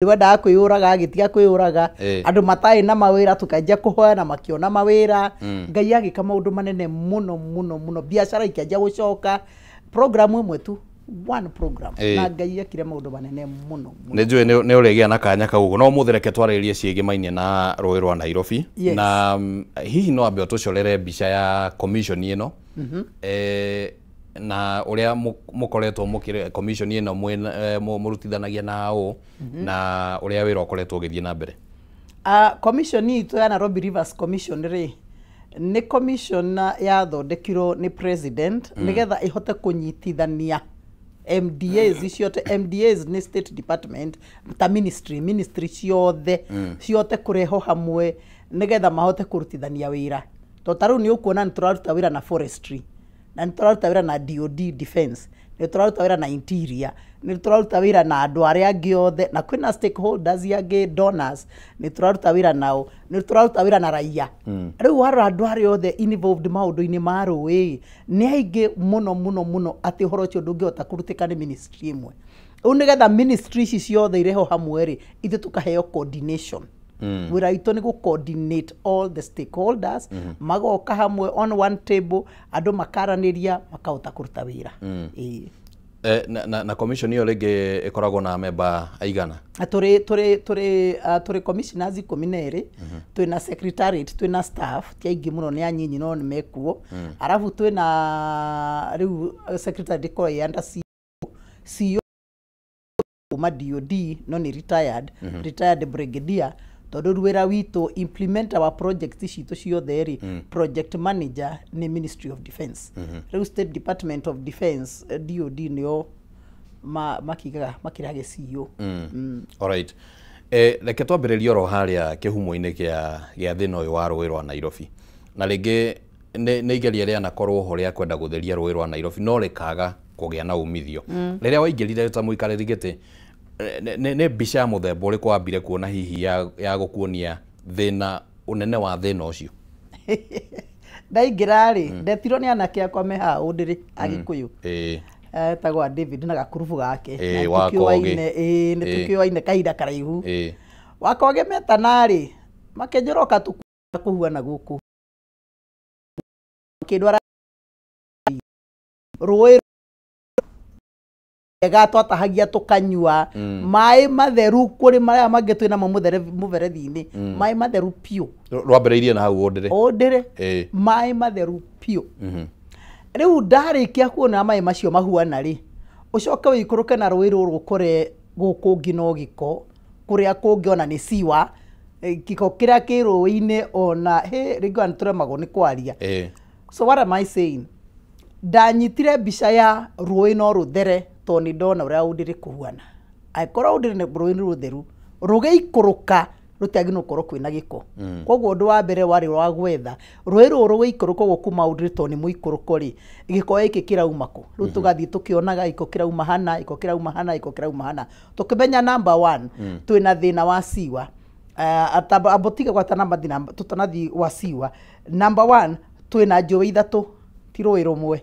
Ndiwenda kwiyuraga agitiga kwiyuraga andu matai na mawira tukanjia kuhoya na makiona mawira Ngai agika maundu manene muno biashara ikanjia gucoka program imwe tu one program na Ngai akire maundu manene muno Nejue ne uregia na kanya kaugo no muthereke twaririe ciege mainie na roi rwa Nairobi na hihi no ambe tucorere mbica ya commission ino na uria mukoretwo mukire commission ino murutithanagia nao na uria wira ukoretwo ugithie na mbere commission itu ya Nairobi Rivers Commission ni commission ya thondekirwo ni president nigetha ihote kunyitithania MDAs iciote MDAs ni state department ta ministry ciothe ciote kureho hamwe nigetha mahote kurutithania wira to taru ni ukuona ni turaruta wira na forestry na ni turaruta wira na DOD defense ni turaruta wira na interior ni turaruta wira na andu aria angi othe na kwina stakeholders yangi donors ni turaruta wira nao ni turaruta wira na raia riu wara andu aria othe involved maundu-ini ma rui ni aingi muno ati horo cio ndungihota kurutika ni ministry imwe u nigetha ministry ici ciothe ireho hamwe ri ithu tukaheo coordination wira itu ni gu coordinate all the stakeholders magoka hamwe on one table andu makaraniria makahota kuruta wira na commission iyo rege ikoragwo na member aigana turi commissioners 12 twina secretariat twina staff tiaingi muno ni anyinyi no ni mekuo arafu twina riu secretary ko yanda CEO kuma DOD no ni retired brigadier tondu ruwira witu implement our projects citu ciothe project manager ni Ministry of Defense riu State Department of Defense DOD nio makiraga CEO alright reke twambiririe ro haria kihumo-ini gia thina uyu wa rũĩ rwa Nairobi na ringi ni igeria ria nakorwo ho ria kwenda gutheria rũĩ rwa Nairobi no rikaga kugia na umithio riria waingirire ta muikariri giti ne mbica muthemba uriku wambire kuona hihi ya gukuonia thina unene wa thina ucio ndaingira ri ndetirwo ni anake akwa me ha undiri agikuyu tagwa David na gakurubu gake wakoge ni tukioine kahinda karaihu wakoge metanari makenjoroka kuhuana guku kidwara rũĩ ega twatahagia tukanyua mai matheru kuri maria mangi twina muberethi-ini mai matheru pio rwambiriirie na hau ondire mai matheru pio riu ndarikia kuona mai macio mahuana ri ucoke wikuruke na rũĩ rũrũ kure guku ngino giko kuria kungi ona ni siwa giko kiria ki rũĩ-ini ona ringo anturemagwo ni kwaria so what am I saying ndanyitire mbica ya rũĩ no rũthere to ni ndona uria undiri kuhuana aikora undiri ni rũĩ rũtheru rũgĩikũrũka rutiagino korwo kwina giko koguo ndu wa mbere wari wa gwetha rũĩ rũrũ rũgĩikũrũka gwo kuma undiri to ni muikũrũko ri giko iki kiraumako riu tugathie tukionaga iko kirauma hana tukimenya number 1 twina thina wa siwa abotiga gwata number thina tutanathi wa siwa number 1 twina njũĩ ithatu ti rũĩ rumwe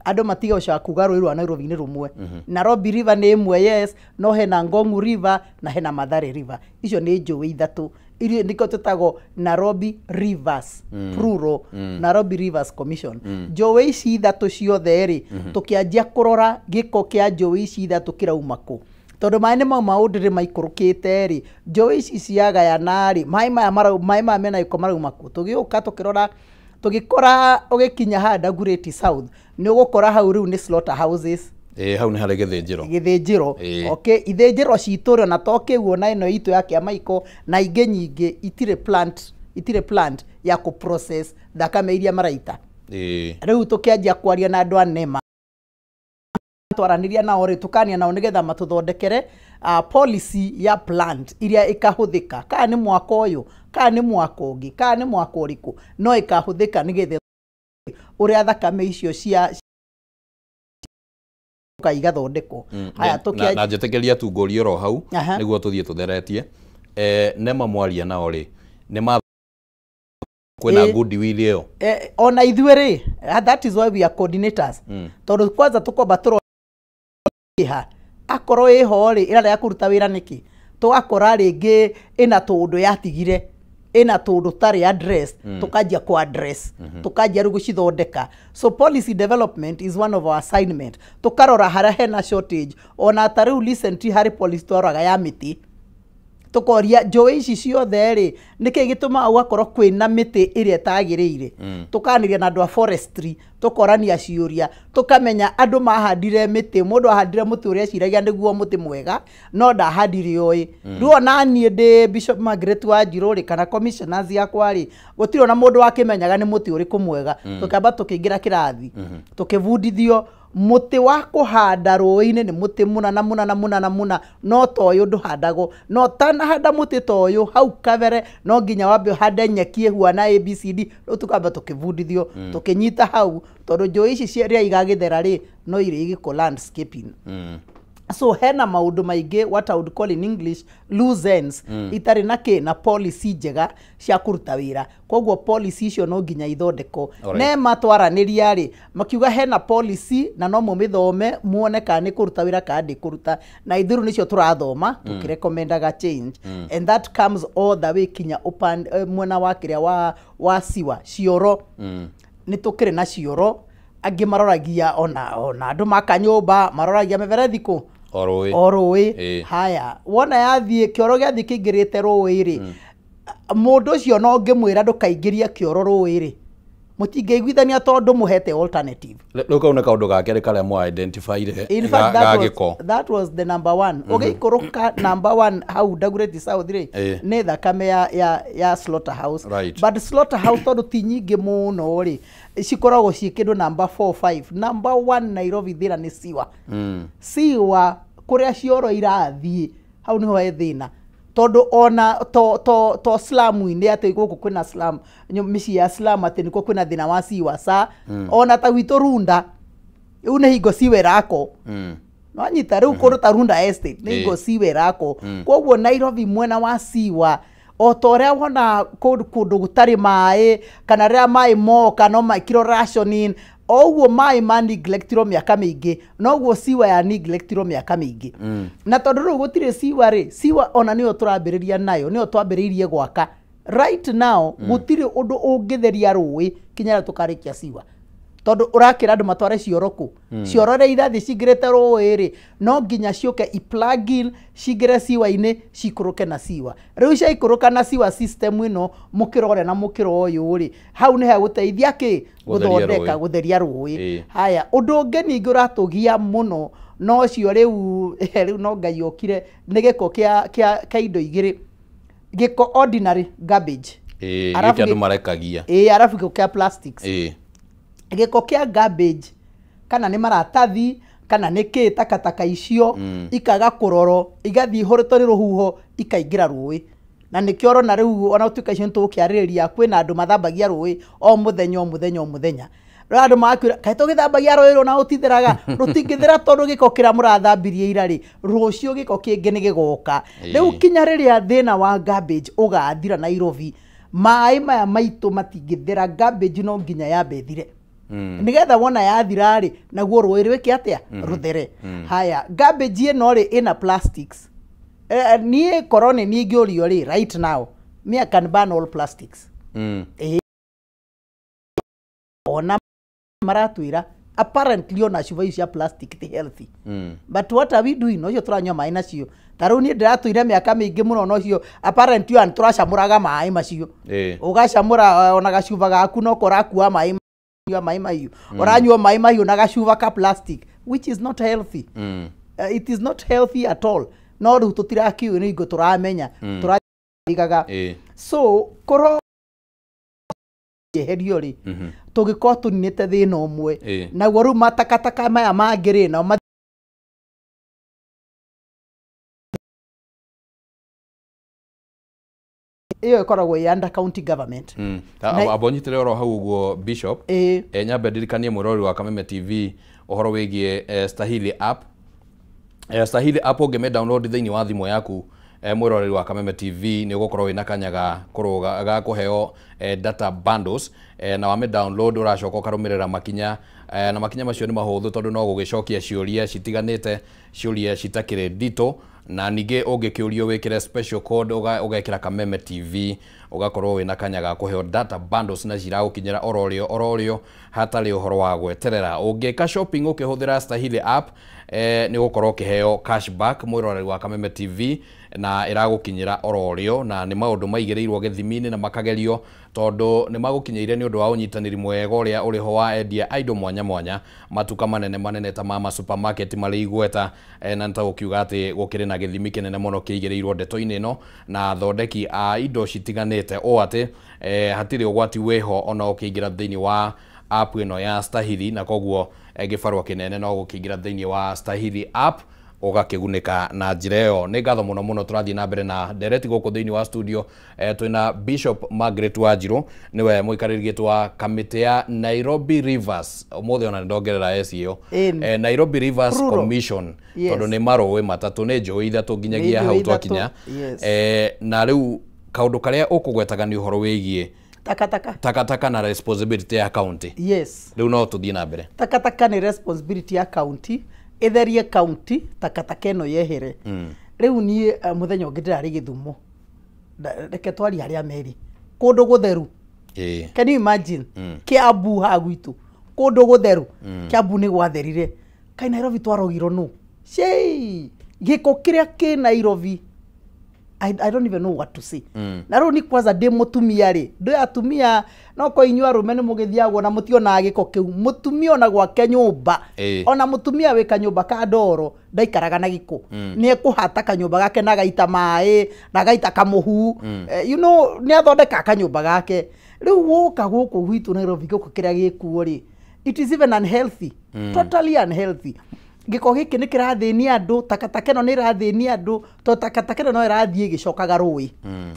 andu matiga ucoka kuga rũĩ rwa Nairobi ni rumwe Nairobi River ni imwe yes no hena Ngong River na hena Mathare River icio ni njũĩ ithatu irio niko tutago Nairobi Rivers plural Nairobi Rivers Commission njũĩ ici ithatu ciothe ri tukianjia kurora giko kia njũĩ ici ithatu kiraumako tondu mai ni maundiri maikũrũkĩte ri njũĩ ici ciagayana ri mai maya mena iko maraumako tugiuka tukirora tugikora ugikinya handa Gureti South ni ugukora hau riu ni slaughter houses hau ni hari githinjiro okay ithinjiro citũrio na tokiguo na ino itu ya kia maiko na ingi nyingi itire plant ya ku process thakame iria maraita riu tukianjia kwaria na andu anema twaraniria nao ri tukania nao nigetha matuthondekere policy ya plant iria ikahuthika kana ni mwaka uyu kana ni mwaka ungi kana ni mwaka uriku no ikahuthika nigetha uria thakame icio cia igathondekwo haya tukia na njetekeria tungurio ro hau niguo tuthie tutheretie nema mwaria nao ri ni ma kwena goodwill iyo ona ithuĩ ri that is why we are coordinators tondu kwanza tukomba turo akorwo iho ri ira ya kuruta wira niki tugakora ringi ina tundu yatigire ina tundu tari address tukanjia ku address tukanjia riu gucithondeka. So policy development is one of our assignment. Tukarora haria hena shortage ona ta riu recently hari police twaroraga ya miti tukoria njũĩ ici ciothe rĩ nĩkĩ gĩtũmaga gũgakorwo kwĩna mĩtĩ ĩrĩa ĩtagĩrĩire tũkanĩria na andũ a forestry tũkorania ciũria tũkamenya andũ mahandire mĩtĩ mũndũ ahandire mũtĩ ũrĩa eciragia nĩguo mũtĩ mwega no ndahandire ũĩ rĩu ona niĩ ndĩ Bishop Margaret Wanjirũ rĩ kana commissioners yakwa rĩ gũtirĩ ona mũndũ wakĩmenyaga nĩ mũtĩ ũrĩkũ mwega tũkamba tũkĩingĩra kĩrathi tũkĩbundithio muti wa kuhanda rũĩ-inĩ nĩ muti mũna no toyo ndũhandagwo no tanahanda muti toyo hau kabere no nginya wambe hande nyeki ehuana ABCD rĩu tukamba tukĩbundithio tukĩnyita hau tondũ njũĩ ici ciria igagĩthera rĩ no irĩ igĩko landscaping. So hena maundu maingi what I would call in English loose ends itari na policy njega cia kuruta wira koguo policy icio no nginya ithondeko ne matwaraniria ri makiuga hena policy na no mumithome muone kana ni kuruta wira kana ndi kuruta na ithiru nicio turathoma tukirekomendaga change and that comes all the way kinya open mwena wa kiria wa siwa cioro ni tukire na cioro angi maroragia ona andu makanyumba maroragia meberethi ku oroi haya wona yathie kioro giathie kingirite rũĩ ri mundu ucio no ngimwira ndukaingĩria kioro rũĩ ri mutingeiguithania tondu muhete alternative rĩu kau nĩ kaũndũ gake rĩ karĩa mwa identify that was the number one ũgĩikũrũka number one hau Dagoretti South ri nĩ thakame ya slaughterhouse but slaughterhouse tondu ti nyingĩ mũno ri cikoragwo ciĩ kĩndũ number 4 5 number 1 Nairobi thĩna nĩ siwa kũrĩa cioro irathiĩ hau niho he thĩna tondu ona to slamu-inĩ atĩ gũkũ kwĩna slam mĩciĩ ya slam atĩ nĩkuo kwĩna thĩna wa siwa ona ta gwitũ Runda rĩu nĩ hingo siwa ĩrako no anyita rĩu kũndũ ta Runda estate nĩ hingo siwa ĩrako koguo Nairobi mwena wa siwa o ta ũrĩa wona kũndũ gũtarĩ maĩ kana rĩrĩa maĩ moka no makĩrwo rationing oguo maĩ ma neglectirwo mĩaka mĩingĩ noguo siwa ya neglectirwo mĩaka mĩingĩ na tondũ rĩu gũtirĩ siwa rĩ siwa ona nĩyo tũrambĩrĩria nayo nĩyo twambĩrĩirie gwaka right now gũtirĩ ũndũ ũngĩtheria rũĩ kinya tũkarĩkia siwa tondu urakira andu matware cioro ku cioro ria irathi cingirite rũĩ ri no nginya ciuke iplugin cingire siwa-ini cikuruke na siwa riu ciaikuruka na siwa system ino mukirore na mukiro uyu ri hau ni ha guteithia ki guthondeka gutheria rũĩ haya undu ungi ningi uratugia muno no cio riu no Ngai okire ni giko kia indo igiri giko ordinary garbage arafu andu marekagia arafu giko kia plastics giko kia garbage kana ni maratathi kana ni ki takataka icio ikaga kuroro igathi horeto ni ruhuho ikaingira rũĩ na nikio rona riu ona utuika icio tukiarĩrĩria kwina andu mathambagia rũĩ o muthenya andu makwira kaĩ tũgĩthambagia rũĩ rũna ũtitheraga rũtingĩthera tondu giko kĩrĩa mũrathambirie ira rĩ rũcio giko kĩngĩ nĩ gĩgoka rĩu kinya rĩrĩa thĩna wa garbage ũgathira Nairobi maĩ maya maitũ matingĩthera garbage no nginya yambe thire nigetha wona yathira ri naguo rũĩ rwĩke atia ruthere haya garbage ĩno ri ina plastics nie corona ni ngĩũrio ri right now me I can ban all plastics ona maratwira apparently ona ciuba icio plastic ti healthy but what are we doing no cio turanyua maĩ nacio tarau ni ndiratwire mĩaka mĩingĩ mũno no cio apparently an turacamũraga maĩ macio ũgacamũra ona gacuba gaku no korakua maĩ mahiũ oranyua maĩ mahiũ na gacuba ka plastic which is not healthy it is not healthy at all no rĩu tũtirakiũĩ nĩ ingo tũramenya tũraigaga so koro eherio ri tũgĩkorwo tũninĩte thĩna ũmwe naguo rĩu matakataka maya mangĩ rĩ nao iyo ikoragwo ya under county government abonyitire oro hau uguo Bishop nyambe ndirikanie mwirori wa Kameme TV uhoro wigie Stahili app ungime download thiini wa thimu yaku mwirori wa Kameme TV ni ugukorwo wina kanyaga kuruga ga kuheo data bundles na wame download uracoka ukarumirira makinya na makinya macio nĩ mahũthũ tondũ no gũgĩcokia ciũria citiganĩte, ciũria citakĩrĩ nditũ, na ningĩ ũngĩkĩũrio wĩkĩre special code ũgekĩra Kameme TV, ugakorwo wĩna kanya ga kũheo data bundles na ciragũkinyĩra ororio hatarĩ ũhoro wa gweterera. Ũngĩka shopping ũkĩhũthĩra Stahili app, nĩ gũkorwo ũkĩheo cashback mwĩroreri wa Kameme TV na ĩragũkinyĩra ororio, na nĩ maũndũ maigĩrĩirwo gĩthimi-inĩ na makagerio tondũ nĩ magũkinyĩire nĩ ũndũ wa ũnyitanĩri mwega ũrĩa ũrĩ ho wa endia indo mwanya mwanya, matuka manene ta mama supermarket marĩ igweta, na nĩtagũkiuga atĩ gũkĩrĩ na gĩthimi kĩnene mũno kĩigĩrĩirwo ndeto-inĩ ĩno, na thondeki a indo citiganĩte ũũ atĩ hatirĩ ũgwati wĩho ona ũkĩingĩra thĩinĩ wa app ĩno ya Stahili, na koguo gĩbarũa kĩnene no gũkĩingĩra thĩinĩ wa Stahili app ũgakĩgunĩka na njĩra ĩyo. Nĩ ngatho mũno tũrathiĩ na mbere na direct gũkũ thĩinĩ wa studio. Twĩna Bishop Margaret Wanjiru, nĩwe mũikarĩri gĩtĩ wa kamĩtĩ ya Nairobi Rivers, ũmũthĩ ona nĩndongerera SEO, Nairobi Rivers Commission, tondũ nĩ marũĩ matatũ, nĩ njũĩ ithatũ nginyagia hau twakinya. Na rĩu kaũndũ karĩa ũkũgwetaga nĩ ũhoro wĩgiĩ takataka na responsibility ya county. Yes. Rĩu no tũthiĩ na mbere. Takataka nĩ responsibility ya county, etherie county takataka ĩno yehere. Rĩu niĩ mũthenya ũngĩ ndĩrarĩ Gĩthumo, reke twari harĩa meri, kũndũ gũtheru. Can you imagine? Kiambu ha gwitũ, kũndũ gũtheru, Kiambu nĩ gwatherire, kai Nairobi twarogirwo nũ? Shei, gĩko kĩrĩa kĩ Nairobi, I don't even know what to say. Na rĩu ni kwanza ndĩ mũtumia rĩ, ndĩ atumia no ko inyua rũme nĩ mũgĩthiagwo na mũtiona gĩko kĩu, mũtumia ona gwake nyũmba, ona mũtumia wĩ kanyũmba ka ndoro ndaikaraga na gĩko, nĩ ekũhata kanyũmba gake na gaita maĩ na gaita kamũhu, you know, nĩ athondeka kanyũmba gake. Rĩu woka gũkũ gwitũ Nairobi gĩko kĩrĩa gĩkuo rĩ, it is even unhealthy, totally unhealthy. Gĩko gĩkĩ nĩ kĩrathĩnia andũ, takataka ĩno nĩ ĩrathĩnia andũ, to takataka ĩno no ĩrathiĩ ĩgĩcokaga rũĩ.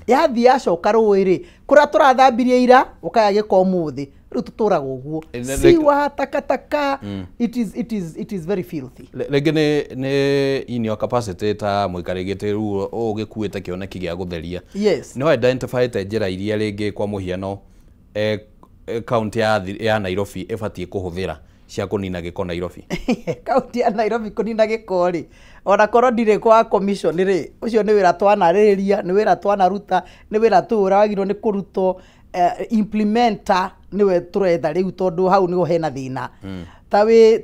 Yathiĩ yacoka rũĩ rĩ, kũrĩa tũrathambirie ira ũkaya gĩko ũmũthĩ, rĩu tũtũraga ũguo. Siwa takataka, it is very filthy. Rĩngĩ nĩ in your capacity ta mũikarĩri gĩtĩ rĩu ũgĩkuĩte kĩoneki gĩa gũtheria. Yes. No identified njĩra iria rĩngĩ kwa mũhiano county ya Nairobi ĩbatiĩ kũhũthĩra cia kũnina gĩko Nairobi? County ya Nairobi kũnina gĩko rĩ, ona korwo ndirĩ kwa commission rĩ, ũcio nĩ wĩra twanarĩrĩria, nĩ wĩra twanaruta, nĩ wĩra tũragirwo nĩ kũrutwo, implementer nĩwe tũretha rĩu tondũ hau nĩho hena thĩna.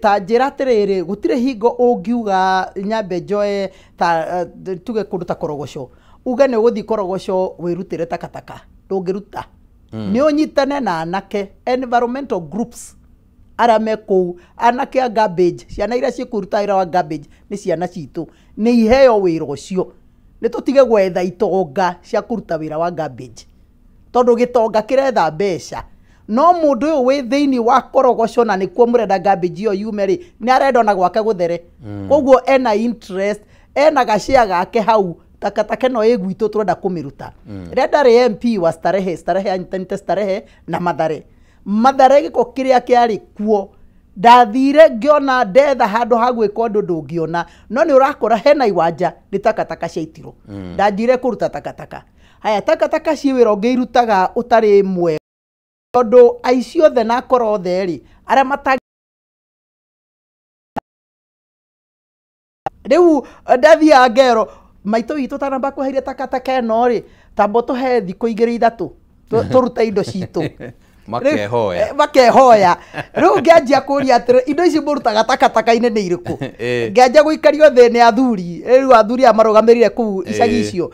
Ta njĩra atĩrĩrĩ, gũtirĩ hingo ũngiuga nyambe njoe tuge kũndũ ta Korogoco, uge nĩ ũgũthiĩ Korogoco wĩrutĩre takataka, ndũngĩruta. Nĩ ũnyitane na anake, environmental groups arĩa me kũu, anake a garbage, ciana iria cikũruta wĩra wa garbage nĩ ciana citũ, nĩ iheo wĩra ũcio. Nĩ tũtige gwetha itonga cia kũruta wĩra wa garbage, tondũ gĩtonga kĩretha mbeca, no mũndũ ũyũ wĩ thĩinĩ wa Korogoco na nĩkuo mũrenda garbage ĩyo yume rĩ, nĩ arenda ona gwake gũthere. Koguo ena interest, ena gacĩa gake hau, takataka ĩno ĩ gwitũ tũrenda kũmĩruta. Rĩrĩa ndarĩ MP wa Starehe anyitanĩte Starehe na Mathare gĩko kĩrĩa kĩarĩ kuo, ndathire ngĩona ndetha handũ ha gwĩka ũndũ ndũngĩona, no nĩ ũrakora hena iwanja nĩ takataka ciaitirwo. Ndanjire kũruta takataka. Haya, takataka ciĩ wĩra ũngĩirutaga ũtarĩ mwega, tondũ aici othe na akora othe rĩ, arĩa matangĩ rĩu ndathiaga ngero maitũ witũ tanamba kweheria takataka ĩno rĩ, tambo tũhe thikũ 2-3 tũruta indo citũ. Makehoya. Rĩu ngĩanjia kũria atĩrĩ, indo ici mũrutaga takataka-inĩ nĩ irĩkũ? Ngĩanjia gũikario thĩ nĩ athuri, rĩu athuri aya marũgamĩrĩire kũu icagi icio.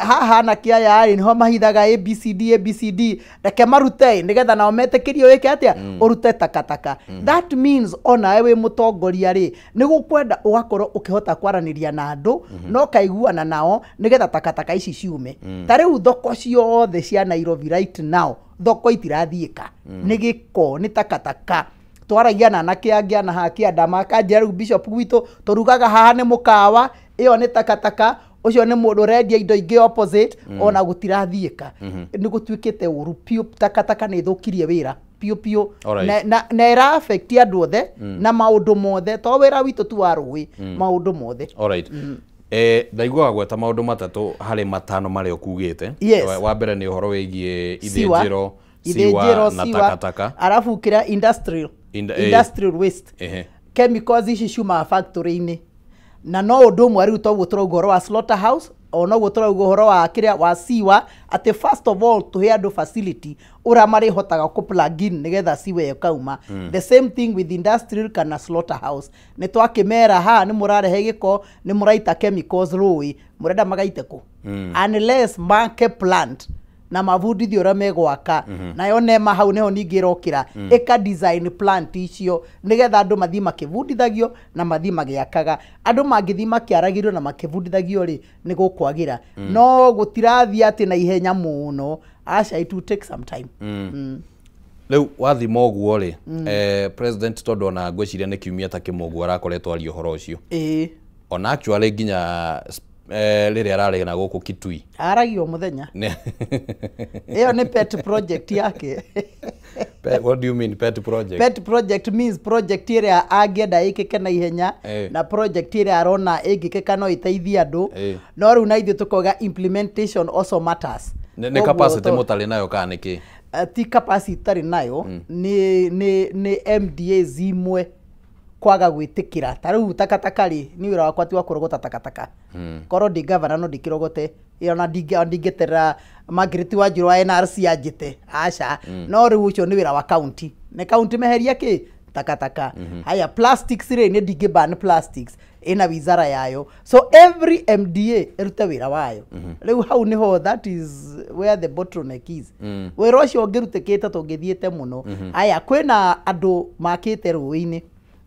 Haha anake aya rĩ, nĩho mahithaga ABCD, reke marute nĩgetha nao metĩkĩrio wĩke atĩa, ũrute takataka. That means ona we wĩ mũtongoria rĩ, nĩ gũkwenda ũgakorwo ũkĩhota kwaranĩria na andũ, no kaiguana nao nĩgetha takataka ici ciume. Ta rĩu thoko ciothe cia Nairobi right now, thoko itirathiĩka, nĩ gĩko, nĩ takataka. Twaragia na anake angĩ na haki anda makanjĩra rĩu Bishop gwitũ tũrugaga haha nĩ mũkawa, ĩyo nĩ takataka, ũcio nĩ mũndũ ũrendia indo ingĩ opposite, ona gũtirathiĩka. Nĩ gũtuĩkĩte ũru piũ, takataka nĩ ĩthũkirie wĩra piũ na ĩra affect andũ othe na maũndũ mothe, to wĩra witũ tu wa rũĩ, maũndũ mothe. Alright. Ndaiguaga gweta maũndũ matatũ harĩ matano marĩa ũkugĩte. Wa mbere nĩ ũhoro wĩgiĩ ithĩnjĩro, siwa na takataka. Arabu kĩrĩa industrial. industrial waste chemicals ici ciumaga factory-inĩ na no ũndũ ũmwe rĩu toguo tũrauga ũhoro wa slaughterhouse onoguo tũrauga ũhoro wa kĩrĩa wa siwa atĩ first of all tũhe andũ facility ũrĩa marĩhotaga kũ plug in nĩgetha siwe kauma the same thing with industrial kana slaughterhouse nĩ twakĩmera ha nĩ mũrarehe gĩko nĩ mũraita chemicals rũĩ mũrenda magaite kũ unless make plant na mabundithio ũrĩa megwaka nayo nema hau neho ningĩ ĩrokĩra ĩka design plant icio nĩgetha andũ mathiĩ makĩbundithagio na mathiĩ magĩakaga andũ mangĩthiĩ makĩaragĩrio na makĩbundithagio rĩ nĩ gũkwagĩra no gũtirathiĩ atĩ na ihenya mũno aca it will take some time rĩu wathima ũguo rĩ president tondũ ona ngwĩciria nĩ kiumia ta kĩmwe ũguo arakoretwo aria ũhoro ũcio ona actually nginya rĩrĩa ararĩ na gũkũ Kitui aragio mũthenya ĩyo nĩ pet project yake what do you mean pet project? Pet project means project ĩrĩa angĩenda ĩkĩke na ihenya na project ĩrĩa arona ĩngĩkĩka no ĩteithie andũ no rĩu na ithuĩ tũkoiga implementation also matters nĩ capacity mũtarĩ nayo kana nĩkĩ ti capacity tarĩ nayo nĩ MDA zimwe kwaga gwĩtĩkĩra ta rĩu takataka rĩ nĩ wĩra wakwa ti wa kũrogota takataka korwo ndi governor no ndikĩrogote ona ndingĩterera Margaret Wanjiru wa NRC anjĩte aca no rĩu ũcio nĩ wĩra wa county nĩ county meheria kĩ takataka haya plastics rĩ nĩ ndingĩban plastics ina wizara yayo so every MDA ĩrute wĩra wayo rĩu hau niho that is where the bottleneck is wĩra ũcio ũngĩrutĩkĩte tũngĩthiĩte mũno haya kwĩna andũ makĩte rũĩ-inĩ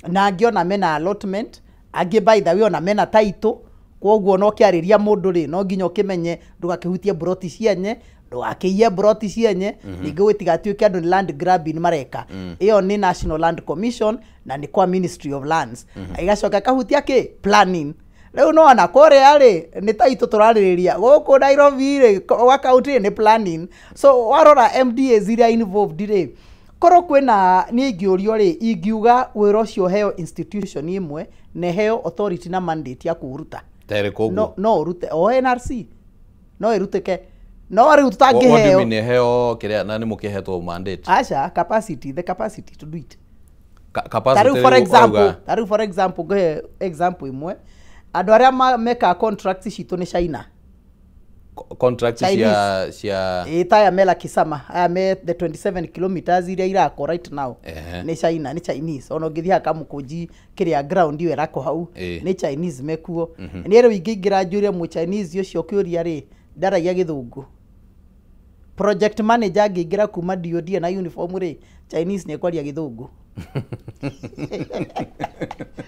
na angĩona mena allotment angĩ by the way ona mena title kwoguo no kĩarĩria mũndũ rĩ no nginya ũkĩmenye ndũgakĩhutie broti cienye ndũgakĩiye broti cienye ningĩ gũtigatuĩke andũ nĩ land grabbing mareka ĩyo nĩ National Land Commission na nĩ kwa Ministry of Lands igacoka kahutia kĩ planning rĩu no ona kũrĩa rĩ nĩ title tũrarĩrĩria gũkũ Nairobi rĩ wa county nĩ planning so warora MDA ziria involved rĩ korwo kwĩna niĩ ingĩũrio rĩ ingiuga wĩra ũcio heo institution imwe na heo authority na mandate ya kũruta no ũrute o NRC no ĩrutĩke no rĩu tũtangĩheo what do you mean heo kĩrĩa na nĩ mũkĩhetwo mandate aca capacity the capacity to do it capacity for example ngũhe example imwe andũ arĩa meka contracts citũ nĩ China contract cia taya mela Kisama me the 27 kilometers iria irako right now ni China ni Chinese ono ngithia kamukunji kiria ground iyo irako hau ni Chinese mekuo ni rero ingĩingĩra njũria mu Chinese ucio kĩũria rĩ ndaragia gĩthũngũ project manager angĩingĩra kuma DOD na uniform rĩ Chinese nĩ kwaria gĩthũngũ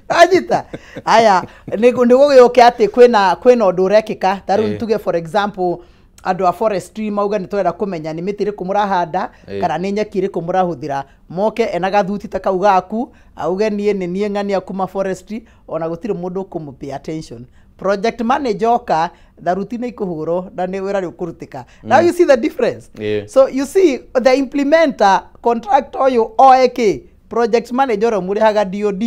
ajita aya nĩ gũgĩũke atĩ kwĩna ũndũ ũrekĩka ta rĩu tuge for example andũ a forestry mauga nĩ twenda kũmenya nĩ mĩtĩ ĩrĩkũ mũrahanda kana nĩ nyeki ĩrĩkũ mũrahũthĩra moke ena gathuti ta kau gaku auge niĩ ng'ania kuma forestry ona gũtirĩ mũndũ kũmũpay attention project manager oka daruti nĩ ikũhũrwo na nĩ wĩra rĩu kũrutĩka now you see the difference so you see the implementer contractor ũyũ oeke project manager mũrĩhaga DOD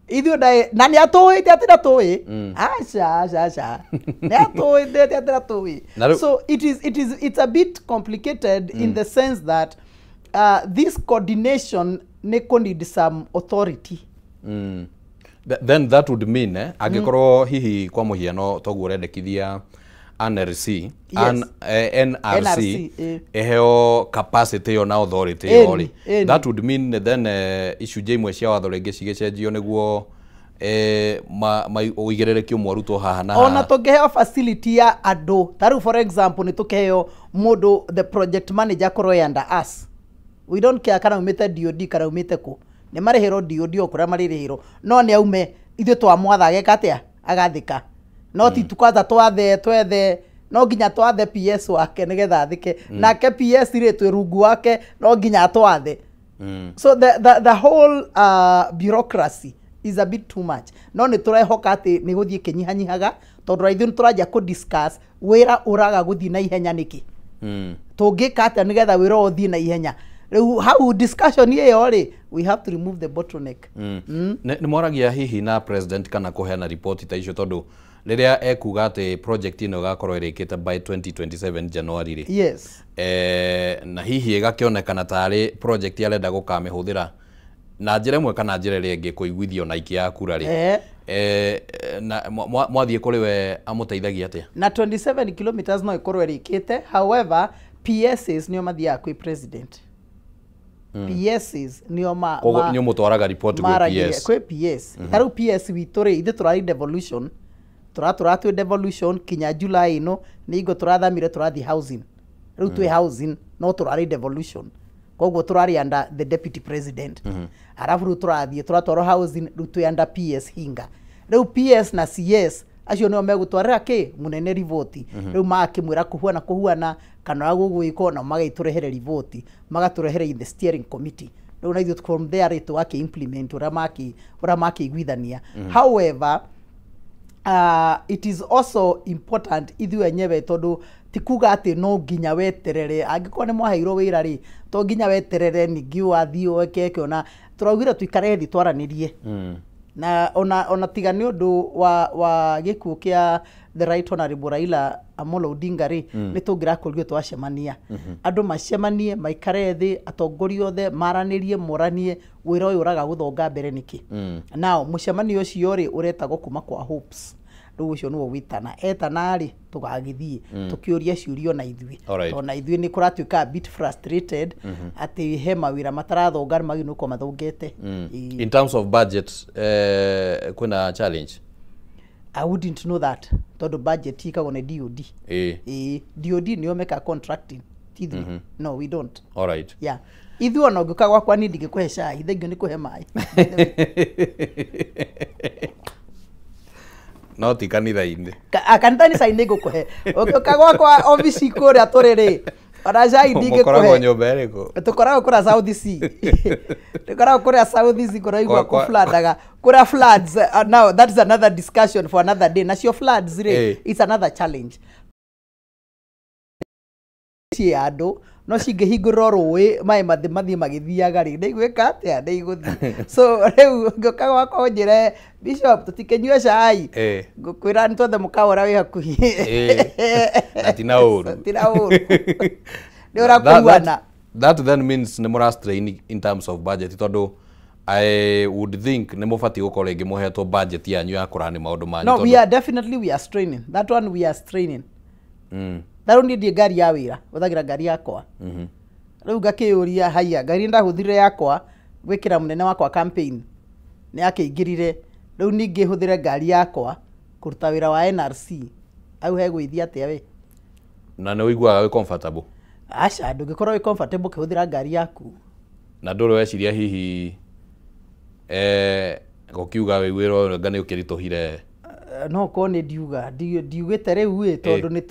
ithuĩ na nĩ atũĩte atĩ ndatũĩ aca nĩ atũĩte atĩ ndatũĩ so it's a bit complicated in the sense that this coordination need some authority then that would mean angĩkorwo hihi kwa mũhiano toguo ũrendekithia NRC eheo capacity yo na authority yo that would mean then icunjĩ imwe cia watho rĩngĩ cigĩcenjio nĩguo ũigĩrĩrĩki ũmwe arutwo haha na ona tũngĩheo facility ya andũ ta rĩu for example nĩ tũkĩheo mũndũ the project manager korwo under us we don't care kana umĩte DOD kana umĩte kũ nĩ marĩhĩrwo DOD okũrĩa marĩrĩhĩrwo no nĩ aume ithuĩ twamwatha ageka atĩa agathĩka no ti tukwaza twethe no nginya twathe PS wake nĩgetha athĩke nake PS rĩ twĩ rungu wake no nginya twathe so the whole bureaucracy is a bit too much no nĩ tũrehoka atĩ nĩ gũthiĩ kĩnyihanyihaga tondũ raithũ nĩ tũranjia kũ discuss wĩra ũraga gũthiĩ na ihenya nĩkĩ tũngĩka atĩa nĩgetha wĩra ũthiĩ na ihenya rĩu how discussion ĩyo rĩ we have to remove the bottleneck nĩ moragia hihi na president kana kũheana report ta icio tondũ rĩrĩa ekuga atĩ project ĩno ĩgakorwo ĩrĩkĩte by 2027 January rĩ yes na hihi ĩgakĩonekana tarĩ project arenda gũkamĩhũthĩra na njĩra ĩmwe kana njĩra ĩrĩa ĩngĩ kũiguithio na iki ya kura rĩ na mwathiĩ kũrĩ we amũteithagia atĩa? Na 27 kilometers no ikorwo ĩrĩkĩte. However, PSs nĩo mathiaga kwĩ president. PSs nĩo nĩo mũtwaraga report kwĩ PS. Kwĩ PS. Tarĩu PS witũ rĩ, ithuĩ tũrarĩ devolution. Tũratwĩ devolution kinya July ĩno, nĩingo tũrathamire tũrathiĩ housing. Rĩu twĩ housing no tũrarĩ devolution. Koguo tũrarĩ under the deputy president. Arabu rĩu tũrathiĩ tũratwarwo housing, rĩu twĩ under PS hinga. Rĩu PS na CS acio nĩo megũtwarĩra kĩ mũnene riboti. Rĩu makĩmwĩra kũhuana kana gũgwĩkwo na magaitũrehere riboti, magatũrehere in the steering committee. Rĩu na ithuĩ from there tũgakĩ implement ũrĩa makĩiguithania. However, it is also important ithuĩ enyewe tondũ ti kuga atĩ no nginya weterere, angĩkorwo nĩ mwaheirwo wĩra rĩ, to nginya weterere ningĩ wathiĩ weke ona tũraugire tuikare thĩ twaranĩrie. Na ona tiga nĩ ũndũ wa gĩkuũ kĩa the right honorable Raila Amolo Odinga rĩ, nĩ tũngĩrakorirwo twacemania. Andũ macemanie maikare thĩ, atongoria othe maranĩrie moranie wĩra ũyũ ũraga gũthonga mbere nĩkĩ. Now mũcemanio ũcio rĩ ũretagwo kuma kwa Hopes. Rĩu ũcio nĩwo wĩtana etana rĩ tũgagĩthiĩ tũkĩũria ciũrio na ithuĩ. Tona ithuĩ nĩ kũratuĩka a bit frustrated atĩ he mawĩra matarathonga maginũko mathongete. In terms of budget kwĩna challenge? I wouldn't know that. Tondũ budget ikagwo nĩ DOD. DOD nĩo meka contracting. Ithuĩ no we don't. All right. Yeah. Ithuĩ ona ũngĩũka gwakwa niĩ ndingĩkũhe cai, thengio nĩ kũhe maĩ. No ti kanitha-inĩ. Kanitha-inĩ ngũkũhe. Ũngĩũka gwakwa obici kũrĩa tũrĩ rĩ, ona cai ndingĩkũhe. Mũkoragwo nyũmba ĩrĩkũ? Tũkoragwo kũrĩa South Sea. Tũkoragwo kũrĩa South Sea kũraigua kũfloodaga. Kũrĩa floods. Now that is another discussion for another day. Nacio floods rĩ, it's another challenge. Andũ no cingĩhingũrĩrwo rũĩ maĩ mathiĩ magĩthiaga rĩ, nĩigwĩka atĩa nĩigũthiĩ. So rĩu ngĩũka gwakwa ũnjĩre Bishop tũtikĩnyue cai, ngũkwĩra nĩ twothe mũkawa ũrĩa wĩ hakuhĩ. Na ti na ũru. Ti na ũru. Nĩ ũrakũiguana. That then means nĩ mũrastrain in terms of budget tondũ I would think nĩ mũbatiĩ gũkorwo rĩngĩ mũhetwo budget yanyu ya kũrani maũndũ manyu. No, we are definitely straining. That one we are straining. Tarũ niĩ ndiĩ ngari ya wĩra, hũthagĩra ngari yakwa. Rĩu ngakĩũria haiya ngari ndahũthire yakwa gwĩkĩra mũnene wakwa campaign nĩ akĩingĩrire. Rĩu ningĩ hũthĩre ngari yakwa kũruta wĩra wa NRC. Au hegũithia atĩa we? Na nĩ ũiguaga wĩ comfortable? Aca ndũngĩkorwo wĩ comfortable kũhũthĩra ngari yaku. Na ndũrĩ weciria hihi gũkiuga wĩ wĩra ũyũ nga nĩ ũkĩritũhire? No ko nĩ ndiugĩte rĩu ĩ tondũ nĩ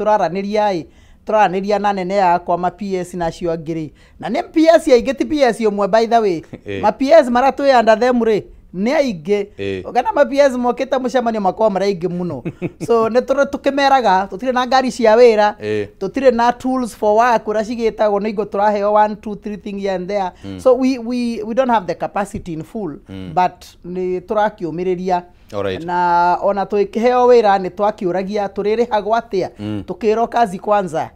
tũraranĩria na nene yakwa ma PS nacio angĩ na nĩ PS aingĩ ti PS ũmwe by the way. Ma PS maratwĩ under them rĩ nĩ aingĩ. Ogana ma PS mokĩte mũcemanio makwa maraingĩ mũno. So nĩ tũkĩmeraga tũtirĩ na ngari cia wĩra, tũtirĩ na tools for work ũrĩa cigĩtagwo nĩ ingo tũraheo 1 2 3 thing here and there. So we don't have the capacity in full, but nĩ tũrakĩũmĩrĩria. Na ona twĩkĩheo wĩra nĩ twakĩũragia tũrĩrĩhagwo atĩa, tũkĩrwo kazi kwanza.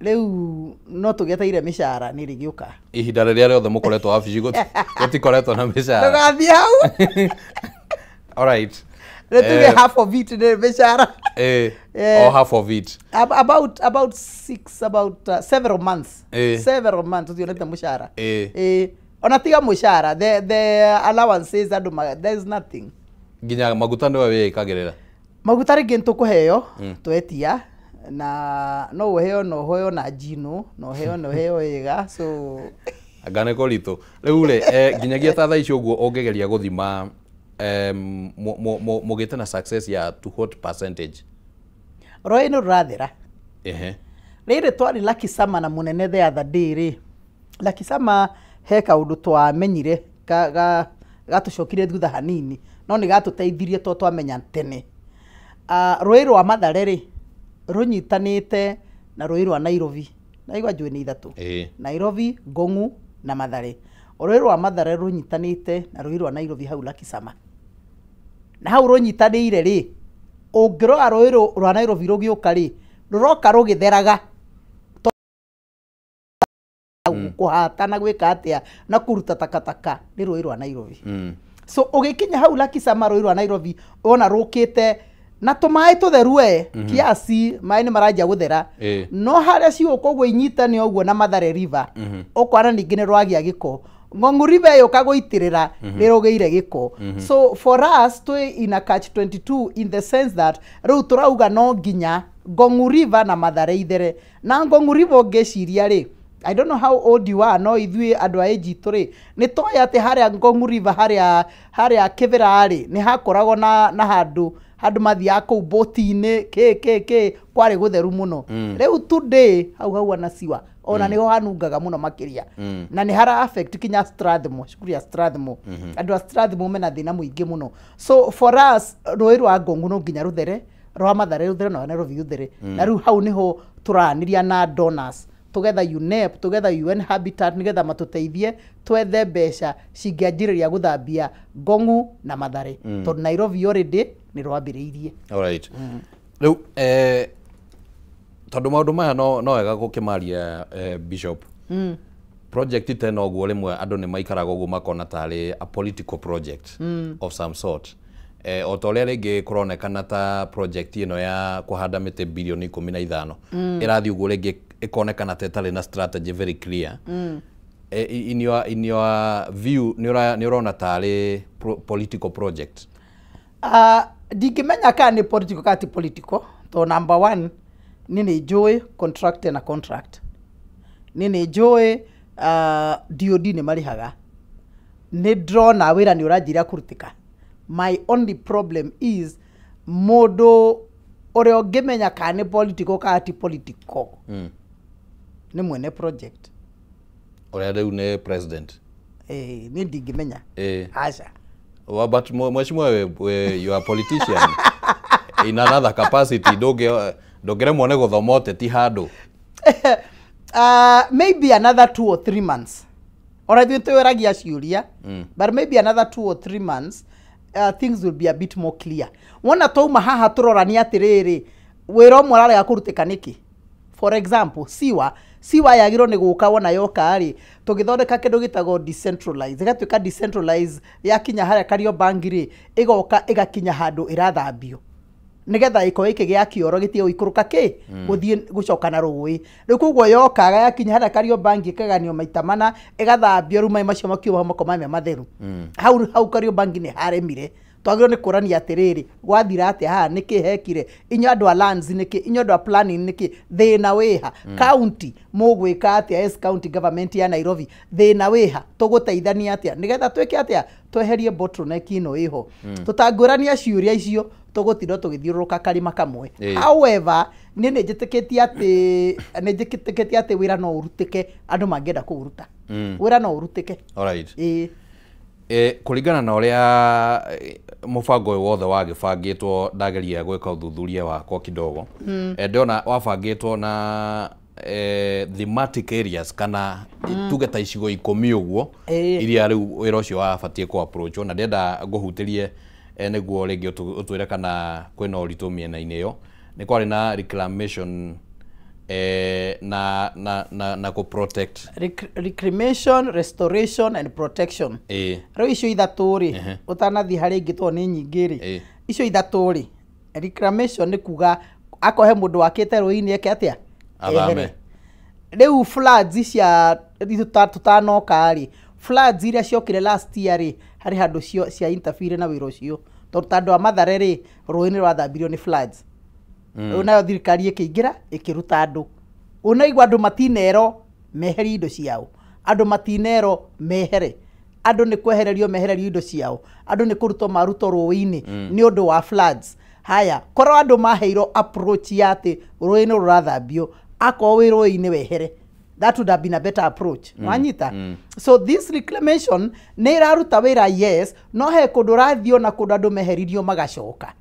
Rĩu no tũgeteire mĩcara nĩ rĩgĩũka. Ihinda rĩrĩa rĩothe mũkoretwo wabici gũtikoretwo na mĩcara. Tũgathiĩ hau. All right. Rĩu tuge half of it nĩ mĩcara. Or half of it. About several months. Several months tutionete mũcara. Ona tiga mũcara, the allowances andũ there is nothing. Nginya maguta nĩwe wĩkagĩrĩra? Maguta rĩngĩ nĩtũkũheo twetia na no ũheo no ũheo na njino no ũheo wega so anga nĩ kũritũ. Rĩu rĩ nginyagia ta thaa ici ũguo ũngĩgeria gũthima mũgĩte na success ya to what percentage? Rũĩ nĩ rũrathera. Rĩrĩ twarĩ Lucky Sama na mũnene the other day rĩ. Lucky Sama he kaũndũ twamenyire gatũcokire thutha hanini no nĩ gatũteithirie to twamenya tene. Rũĩ rwa Mathare rĩ rũnyitanĩte na rũĩ rwa Nairobi. Naigua njũĩ nĩ ithatũ. Nairobi, Ngong'u na Mathare. Rũĩ rwa Mathare rũnyitanĩte na rũĩ rwa Nairobi hau Lucky Sama. Na hau rũnyitanĩire rĩ ũngĩrora rũĩ rwa Nairobi rũgĩũka rĩ rũroka rũgĩtheraga. kuhata na gwika atia na kuruta takataka ni rũĩ rwa Nairobi. So ugikinya hau Lakisama rũĩ rwa Nairobi ona rũkĩte na tũmaĩ tũtheru kiasi maĩ nĩ maranjia gũthera no harĩa ciũka ũguo inyitane ũguo na Mathare River ũkwana ningĩ nĩ rwagĩa gĩko. Ng'ong'u River yoka gũitĩrĩra nĩ rũgĩire gĩko. So for us twĩ in a catch 22 in the sense that rĩu tũrauga no nginya Ng'ong'u River na Mathare ithere na Ng'ong'u River ũngĩciria rĩ I don't know how old you are no ithuĩ andũ a age itũ rĩ nĩ tũĩ atĩ harĩa Ng'ong'u River harĩa Kĩbĩra rĩ nĩ hakoragwo na handũ mathiaga kũu boti-inĩ kwarĩ gũtheru mũno. Rĩu today hau na siwa ona niho hanungaga mũno makĩria na nĩ hara affect kinya Strathmore cukuru ya Strathmore andũ a Strathmore mena thĩna mũingĩ mũno. So for us rũĩ rwa Ng'ong'u no nginya rũthere rwa Mathare rũthere na Nairobi rũthere na rĩu hau niho tũraniria na donors together UNEP together UN Habitat nigetha matũteithie twethe mbeca cingĩanjĩrĩria gũthambia Ng'ong'u na Mathare tondũ Nairobi already nĩ rwambĩrĩirie. Alright. Rĩu tondũ maũndũ maya no wega gũkĩmaria Bishop. Project teno ũguo rĩmwe andũ nĩ maikaraga ũguo makona tarĩ a political project of some sort. O ta ũrĩa rĩngĩ kũronekana ta project ĩno ya kũhanda mĩtĩ bilioni 15 ĩrathiĩ ũguo rĩngĩ ĩkonekana ta ĩtarĩ na strategy very clear. In your view nĩ ũrona tarĩ political project? Ndingĩmenya kana nĩ political kana ti political to number one nĩ njũĩ contract na contract nĩ njũĩ DOD nĩ marihaga nĩ ndrona wĩra nĩ ũranjĩra kũrutĩka. My only problem is mũndũ ũrĩa ũngĩmenya kana nĩ political kana ti political nĩ mwene project ũrĩa rĩu nĩ president. Niĩ ndingĩmenya aca. Well, but mheshimiwa you are a politician in another capacity ndũngĩremwo nĩ gũthoma ũteti handũ. Maybe another 2 or 3 months. Alright, twĩragia ciũria but maybe another 2 or 3 months things will be a bit more clear. Wona twauma haha tũrorania atĩrĩrĩ wĩra ũmwe ũrarega kũrutĩka nĩkĩ? For example, siwa yagĩrwo nĩ gũka wona yoka rĩ tũgĩthondeka kĩndũ gĩtagwo decentralize ĩgatuĩka decentralize yakinya harĩa Kariobangi rĩ ĩgoka ĩgakinya handũ ĩrathambio nigetha iko iki gĩa kĩoro gĩtige gũikũrũka gũthiĩ gũcoka na rũĩ. Rĩu koguo yokaga yakinya harĩa Kariobangi ĩkaganio maita mana ĩgathambio rĩu maĩ macio makiuma makoma matheru. Hau Kariobangi nĩ haremire twagĩrwo nĩ kũrania atĩrĩrĩ gwathira atĩa haha nĩkĩ hekire inyuĩ andũ a lands nĩkĩ inyuĩ andũ a planning nĩkĩ thĩna wĩha county mũgwĩka atĩa as county government ya Nairobi thĩna wĩha tũgũteithania atĩa nigetha twĩke atĩa tweherie bottleneck ĩno ĩho tũtangũrania ciũria icio tũgũtinda tũgĩthiũrũrũka karima kamwe. However nĩ njĩtĩkĩtie atĩ wĩra no ũrutĩke andũ mangĩenda kũũruta wĩra no ũrutĩke. Alright. Kũringana na ũrĩa mũbango ũyũ wothe wagĩbangĩtwo ndageria gwĩka ũthuthuria wakwa kidogo ndĩona wabangĩtwo na thematic areas kana tuge ta icigo 10 ũguo iria rĩu wĩra ũcio wabatiĩ kũ approach na ndenda ngũhutĩrie nĩguo rĩngĩ ũtwĩre kana kwĩna ũritũ mĩena-inĩ ĩyo. Nĩ kwarĩ na reclamation na ku protect reclamation, restoration and protection. Rĩu icio ithatũ rĩ ũtanathiĩ harĩ ingĩ tondũ nĩ nyingĩ rĩ icio ithatũ rĩ reclamation nĩ kuga akohe mũndũ wakĩte rũĩ-inĩ eke atĩa athame. Rĩu floods cia tũtanoka rĩ floods iria ciokire last year rĩ harĩ handũ cia interfere na wĩra ũcio tondũ andũ a Mathare rĩ rũĩ nĩ rwathambirio nĩ floods. Nayo thirikari ĩkĩingĩra ĩkĩruta andũ unaigua andũ matinero meherie indo ciao andũ matinero mehere andũ nĩ kwehererio mehererio indo ciao andũ nĩ kũrutwo maruto rũĩ-inĩ nĩ ũndũ wa floods. Haya korwo andũ maheirwo approach ya atĩ rũĩ nĩ rũrathambio akorwo wĩ rũĩ-inĩ wehere that would have been a better approach. Wanyita so this reclamation nĩ ĩraruta wĩra yes no he kũndũ rathio na kũndũ andũ meheririo magacoka.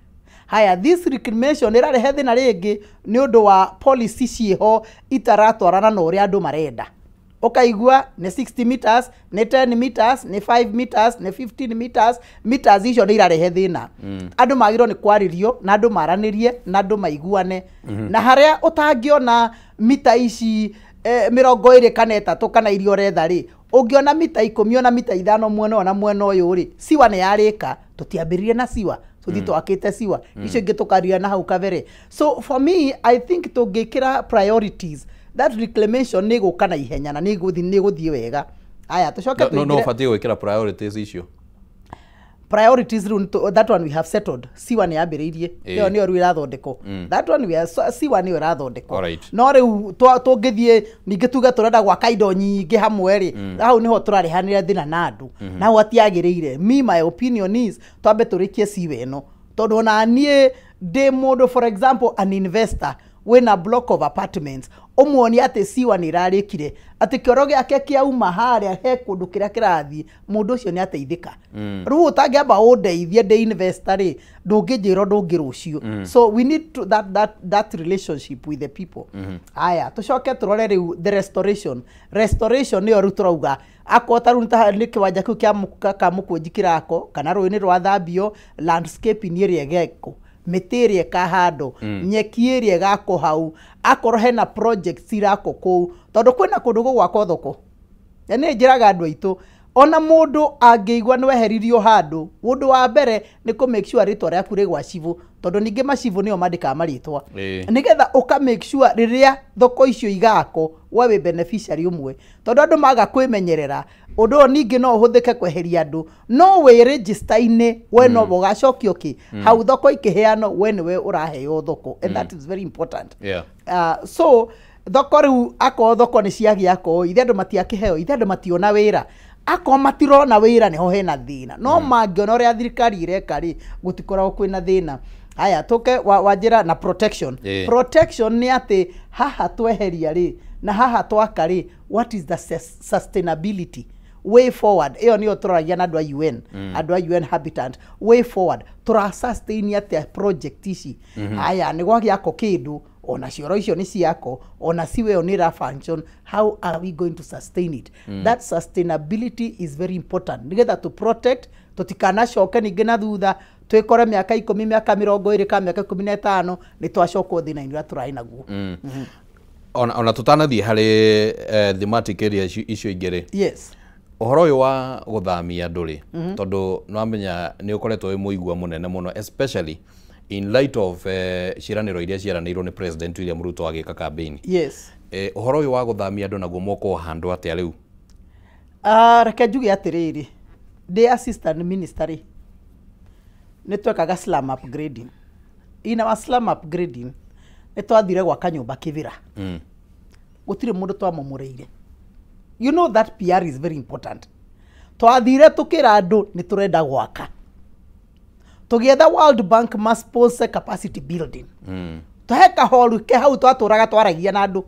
Haya this reclamation ĩrarehe thĩna rĩngĩ nĩ ũndũ wa policy ciĩho itaratwarana na ũrĩa andũ marenda. Ũkaigua nĩ 60 meters nĩ 10 meters nĩ 5 meters nĩ 15 meters icio nĩ irarehe thĩna. Andũ magĩrĩirwo nĩ kwarĩrio na andũ maranĩrie na andũ maiguane na harĩa ũtangĩona mita ici 20 kana 3 kana irio retha ri ungiona mita 10 ona mita 5 mwena ona mwena uyu ri siwa ni yarika tutiambiririe na siwa tuthi twakite siwa icio ingi tukaria na hau kabere. So for me I think tungikira priorities that reclamation ni gukana ihenya na ni guthie wega. Aya tucoke no fatie gwikira priorities icio. Priorities that one we have settled. Siwa ni ambiriirie iyo ni oru irathondeko. That one we are siwa ni irathondeko. No riu tungithie ninge tuga turenda gwaka indo nyingi hamwe ri hau niho turarihanira thina na andu na watiagirire. Me my opinion is twambe turikie siwa ino tondu na nie de modo for example an investor when a block of apartments omwoni ate siwa ni rarikire ati kioro giake kiauma haria he kundu kiria kirathi mundu ucio ni ateithika riu utangiamba undeithie de investor ri ndungijiro ndungirucio. So we need to that relationship with the people. Aya tucoke turore riu the restoration ni oru turauga akota ru ni kiwanja kiu kia kamukwenji kirako kana ruini rwa thambio landscape ni ria geko mitirie kahando nyekirie gako hau akorwo hena project irako kou tondu kwina kundu gwako thoko ene njiraga andu aitu ona mundu angeigwa nweheririo handu mundu wa mbere ni ku make sure ritwa riaku ri gwa civu tondu ninge macivu nio mandika maritwa nigetha uka make sure riria thoko icio igako wewe beneficiary umwe tondu andu maga kwimenyerera undu ninge no uhuthike kweheria andu no we register ine we no bogacokio ki hau thoko ikiheano we ni we uraheo thoko and that is very important. So thoko riu ako thoko ni ciagiako ithe andu matiakiheo ithe andu mationa wira ako matirona wira niho hena thina no mangiona uria thirikari ireka ri gutikoragwo kwina thina. Aya tuke wajira na protection ni ati haha tweheria ri na haha twaka ri what is the sustainability way forward. Iyo niyo turagia na andu a UN andu a UN Habitat way forward tura sustain ati project ici. Aya ni gwagiako kindu ona cioro icio ni ciako ona siwe onira function how are we going to sustain it? That sustainability is very important nigetha to protect tutikana coke ninge na thutha twikore miaka 10 miaka 20 ka miaka 15 ni twacokwo thina ira turai naguo. Ona tutanathie hari thematic areas icio ingire. Yes. Uhoro uyu wa guthamia andu ri tondu no amenya ni ukoretwo wi muigua munene muno especially in light of ciraniro iria ciaranirwo ni President William Ruto agika campaign. Yes. Uhoro uyu wa guthamia andu naguo moko handu atia riu? Reke njuge atiriri the assistant minister ni twekaga slum upgrading. Ina wa slum upgrading ni twathire gwa kanyumba kivira gutire mundu twamomoreire. You know that PR is very important. Twathire tukira andu ni turenda gwaka together World Bank must sponsor capacity building. Tuheka holu ke hau twaturaga twaragia na andu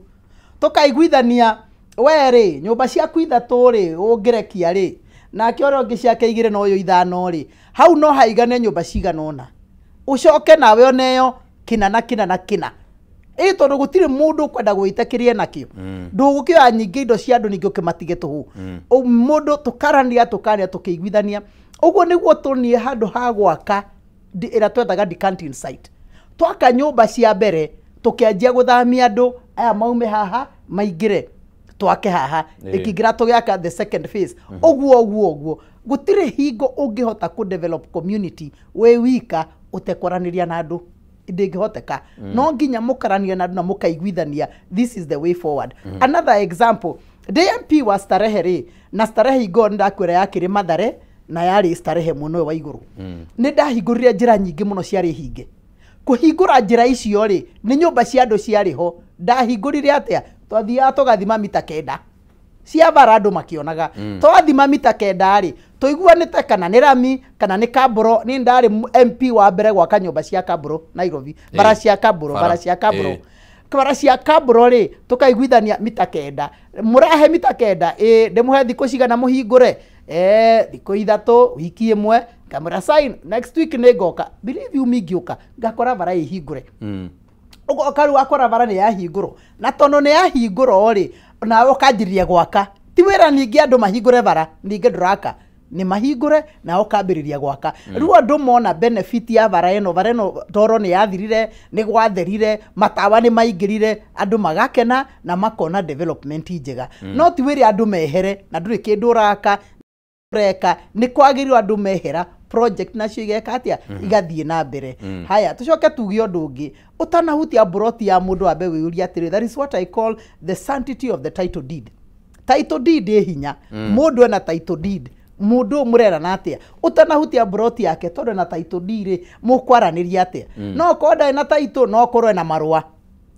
tukaiguithania were nyumba cia kuithatũ ri ungirekia ri na kioro ngi ciake igire no yo ithano ri hau no haigane nyumba ciganona ucoke nawe oneyo kina na kina tondu gutire mundu kwenda gwitakiria nakio ndugukioya nyingi indo cia andu ningi ukimatige tuhu mundu tukarania tukiguithania uguo niguo tunie handu ha gwaka ira twetaga decanting site twaka nyumba cia mbere tukianjia guthamia andu aya maume haha maingire twake haha ikigira tugiaka the second phase uguo gutire hingo ungihota ku develop community we wika utekoraniria na andu ndingihoteka no nginya mukarania na andu na mukaiguithania. This is the way forward. Another example DMP was Starehe ri na Starehe igo ndakwira yakiri Mathare na yari Starehe muno wa iguru ni ndahingurire njira nyingi muno ciari hinge kuhingura njira icio ri ni nyumba cia andu ciari ho ndahingurire atia twathia tugathima mita 9 cia bara andu makionaga twathima mita 9 ri tuiguanite kana ni rami kana ni kaburo ni ndari MP wa mbere gwa kanyumba cia kaburo Nairobi bara cia kaburo bara cia kaburo ri tukaiguithania mita 9 murahe mita 9 ndimuhe thikũ cigana muhingure thikũ 3 wiki imwe kamera sign next week nigoka believe you me ngioka ngakora bara ihingure ugo karu akora bara ni yahinguro na tono ni yahinguro ri nawe kanjirie gwaka ti wira ningi andu mahingure bara ningi nduraka nĩ mahingũre na ũkambĩrĩria gwaka rĩu andũ mona benefit ya vareno toro nĩ yathirire nĩ gwatherire matawa nĩ maingĩrire andũ magakena na makona development njega no ti wĩre andũ mehere na ndũrĩ kĩndũ ũraka reka nĩ kwagĩrĩirwo andũ mehera project nacio igeka atia igathiĩ na mbere haya tucoke tuge ũndũ ũngĩ ũtanahutia broti ya mũndũ ambe wĩyũria atĩrĩ that is what I call the sanctity of the title deed hinya mũndũ ena title deed mũndũ mũrera na atia ũtanahutia broti yake tondũ na title deed mũkwaranĩria atia no koda na title no korwo na marũa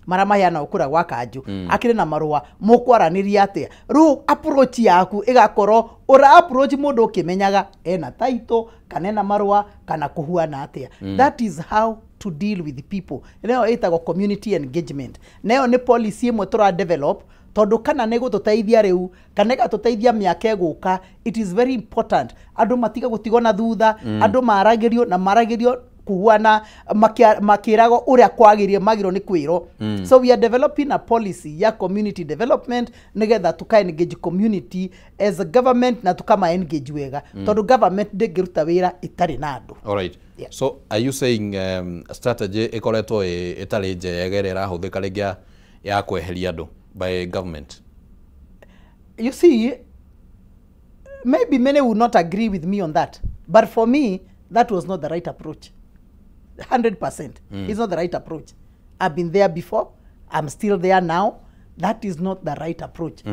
mara mahiana ukura gwa kanju akire na marũa mũkwaranĩria atia rĩu approach yaku igakorwo ora approach mũndũ ũkĩmenyaga ena title kana ena marũa kana kũhuana atia that is how to deal with the people leo ĩtagwo community engagement nayo nĩ policy ĩmwe tũra develop tondu kana nĩ gũtũteithia rĩu kana ĩgatũteithia mĩaka ĩgũka it is very important andũ matiga gũtigwo na thutha andũ maragĩrio kuhuana makĩragwo ũrĩa kwagĩrĩire magĩrwo nĩ kwĩrwo so we are developing a policy ya community development nigetha tuka engage community as a government na tukama engage wega tondu government ndĩngĩruta wĩra itarĩ na andũ. All right. Yeah. So are you saying strategy ĩkoretwo ĩtarĩ njega ĩrĩa ĩrahũthĩka rĩngĩ ya kweheria andũ by government? You see, maybe many would not agree with me on that, but for me that was not the right approach. 100%. It's not the right approach. I've been there before. I'm still there now. That is not the right approach.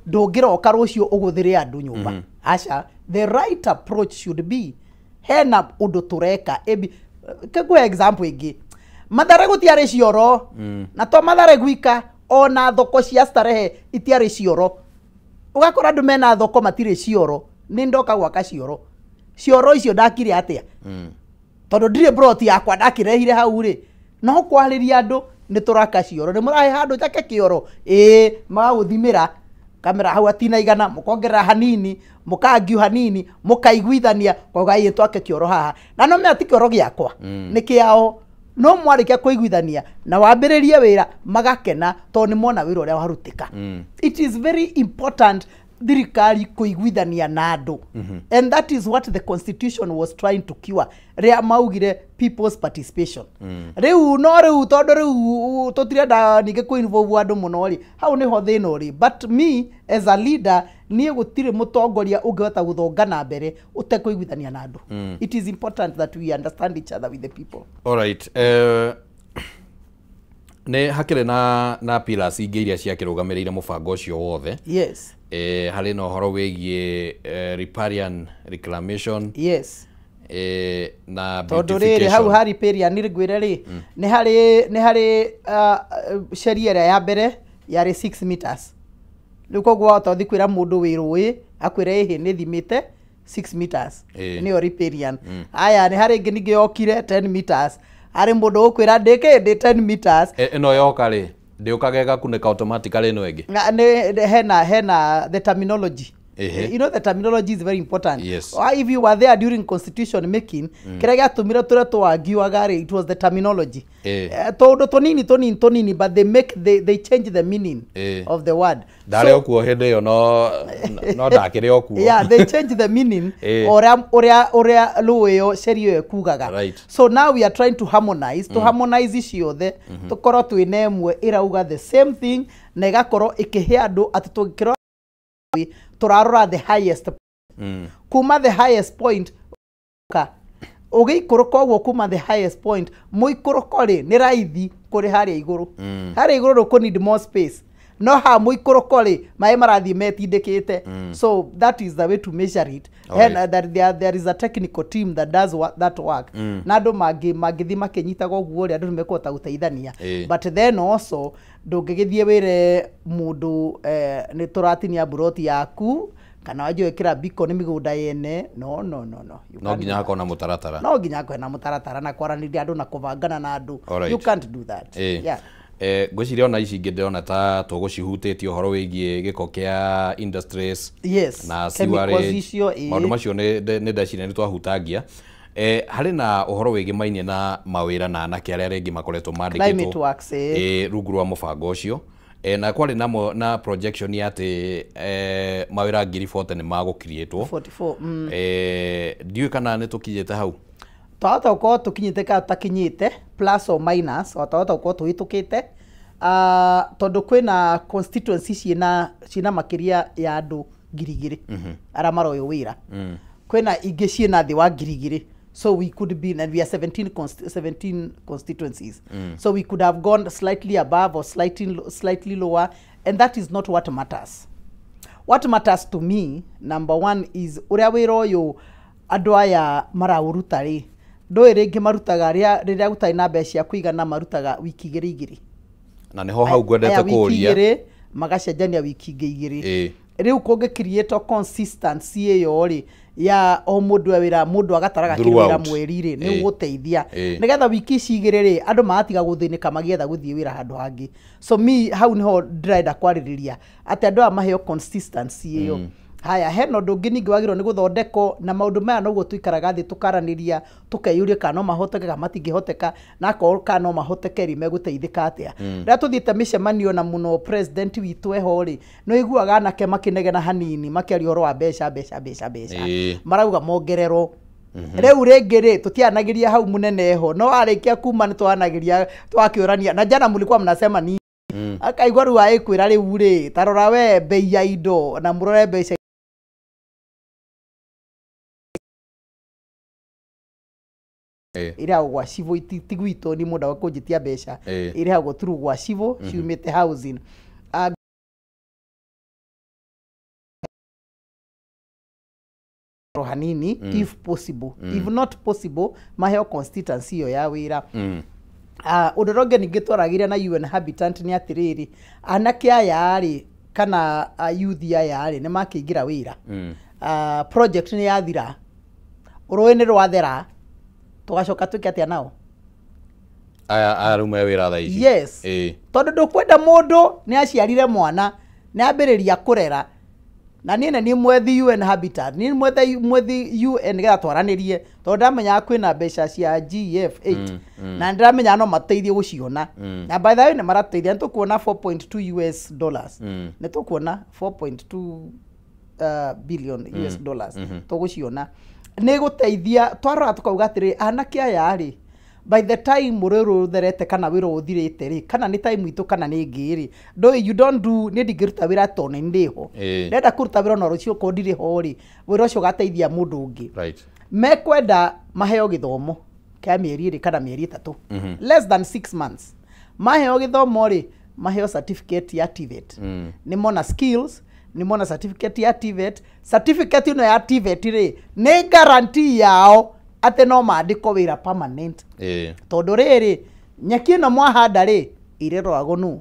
Ndũngĩra ũkarucio ũgũthĩre andũ nyũmba. Asha, the right approach should be hena ũndũ tũreka. Kegwe example ĩngĩ. Mathare gũtiarĩ cioro. Na to Mathare gwika ona thoko cia starehe itiarĩ cioro. Ugakora andũ mena thoko matirĩ cioro. Nĩ ndoka gwaka cioro. Cioro icio ndakire atia. Tondu ndire broti yakwa ndakirehire hau ri no kwarĩria andũ nĩ tũraka cioro nĩ mũrahe handũ jake kĩoro magũthimĩra kamera hau atinaigana mũkongerera hanini mũkangiu hanini mũkaiguithania kogai twake kĩoro haha na no meti kĩoro gĩakwa nĩ kĩao no mwarĩkia kũiguithania na wambĩrĩrie wĩra magakena tondũ nĩ mona wĩra ũrĩa warutĩka it is very important thirikari kuiguithania na andũ and that is what the constitution was trying to cure ria maugire people's participation riu no riu tondu riu tutirenda ninge ku involve andũ muno ri hau niho thĩna ri but me as a leader nie gutire mutongoria ungehota guthongana mbere utekuiguithania na andũ it is important that we understand each other with the people. All right. Ne hakire na pillars ingĩ iria ciakĩrũgamĩrĩire mũbango ũcio wothe. Yes. Harĩ na ũhoro wĩgiĩ riparian reclamation. Yes. Na beautification. Hau ha riparian nĩrĩngwĩre rĩ nĩ harĩ sheria ĩrĩa ya mbere yarĩ 6 meters. Rĩu koguo wahota kwĩra mũndũ wĩrũĩ akwĩre ĩhĩ nĩ thimĩte 6 meters. Nĩyo riparian. Aya nĩ harĩ ĩngĩ ningĩ yokire 10 meters. Ari mũndũ ũkwĩra ndĩkĩ 10 meters. Ĩno yoka rĩ ndĩũkaga ĩgakunĩka automatically ĩno ĩngĩ. Hena the terminology. You know the terminology is very important. Yes. If you were there during constitution making, kĩrĩa gĩatũmire tũrĩa twagiuaga rĩ it was the terminology. Tondũ tonini but they change the meaning of the word. Ndarĩ okuo hĩndĩ ĩyo no ndakĩrĩ okuo. Yeah, they change the meaning ũrĩa rũĩyo sheria kugaga. Right. So now we are trying to harmonize icio the tũkorwo twĩna ĩmwe ĩrauga the same thing na ĩgakorwo ĩkĩhe andũ atĩ tũngĩkorwo turarora the highest kuma the highest point ũgĩikũrũka ũguo kuma the highest point mũikũrũko rĩ nĩ raithi kũrĩ harĩa igũrũ rũkũ need more space no ha mũikũrũko rĩ maĩ marathiĩ metindĩkĩte so that is the way to measure it and there is a technical team that does that work na andũ mangĩthi makĩnyitaga ũguo rĩ andũ nĩmekũhota gũteithania but then also ndũngĩgĩthiĩ wĩre mũndũ nĩ tũratinia buroti yaku kana wajue kira biko ni migunda yene no nginya hakona na mutaratara no nginya hakona na mutaratara na kwaranĩria andũ na kũbangana na andũ you can't do that. Yeah. Ngwĩciria ona ici ingĩ ndĩrona ta tũgũcihutĩtie ũhoro wĩgiĩ gĩko kĩa industries. Yes. Na sewerage maũndũ macio nĩ ndeciria nĩ twahutangia. Harĩ na ũhoro wĩgiĩ mainie na mawĩra na anake arĩa rĩngĩ makoretwo mandĩkĩtwo rungu rwa mũbango ũcio na kwari na projection ya ati mawira ngiri 40 ni mago create 44 ndiu kana ni tukinyete hau twahota gukorwo tukinyite kana takinyite plus or minus twahota gukorwo tuhitukite tondu kwina constituency ciina makiria ya andu ngiri ara maroyo wira kwina ingi ciina thi wa ngiri so we could be, and we are 17 constituencies so we could have gone slightly above or slightly lower, and that is not what matters. What matters to me, number one, is uria wira uyu andu aya marauruta ri ndoi ringi marutaga riria gutai na mbeca kuigana marutaga wiki igiri na niho hau gwendete kuria magacenjania wiki igiri riu kungi create consistency iyo ri ya o mundu wira mundu agataraga kiwira mweri ri ni guteithia nigetha wiki cigire ri andu maatiga guthinika magietha guthie wira handu hangi. So me hau niho ndĩrenda kwarĩrĩria ati andu amaheo consistency iyo haya heno ndungi ningi wagirwo ni guthondeko na maundu maya noguo tuikaraga thi tukaraniria tukeyuria kana no mahoteke kana matingihoteka na ko kana no mahoteke ri meguteithika atia rĩa tuthiite micemanio na muno president witu eho ri no iguaga nake makinegena hanini makiaria horo wa mbeca marauga mongerero riu ringi ri tutianagiria hau munene eho no arikia kuma ni twanagiria twakiurania na jana mulikuwa mnasema ni akaigwa ru aikwira riu ri tarora we bei ya indo na murore mbeca ira gwa civo itigwito ni mundu wa kunjitia mbeca ira gwa through gwa civo ciumite housing hanini if possible if not possible maheo constituency yo ya wira udoronge ningi twaragiria na UN Habitat ni atiriri anake aya ari kana youth aya ari ni makiingira wira project ni yathira uruini rwathera tugacoka tuke atia nao arume wira tha ici yes tondu ndukwenda mundu ni aciarire mwana ni ambiriria kurera na ni mwethi UN Habitat ni mwethi UN getha twaranirie tondu ndamenya kwina mbeca cia GF8 na ndamenya no mateithie guciona na by the way ni marateithia tukuona 4.2 US dollars ni tukuona 4.2 billion US dollars tuguciona ni guteithia twarora tukauga atiri anake aya ri by the time mururu therete kana wira uthirite ri kana ni time itu kana ni ngiri do you don't do ni ndigiruta wira tone ndiho ndenda kuruta wira no rucio ko ndiri ho ri wira ucio gateithia mundu ungi right mekwenda maheo githomo kia mieri ri kana mieri 3 less than 6 months maheo githomo ri maheo certificate ya TVET ni mona skills ni mona certificate ya TVET certificate ino ya TVET ri ni guarantee yao ate no maandiko wira permanent tondu riri nyaki no mwahanda ri irero agonu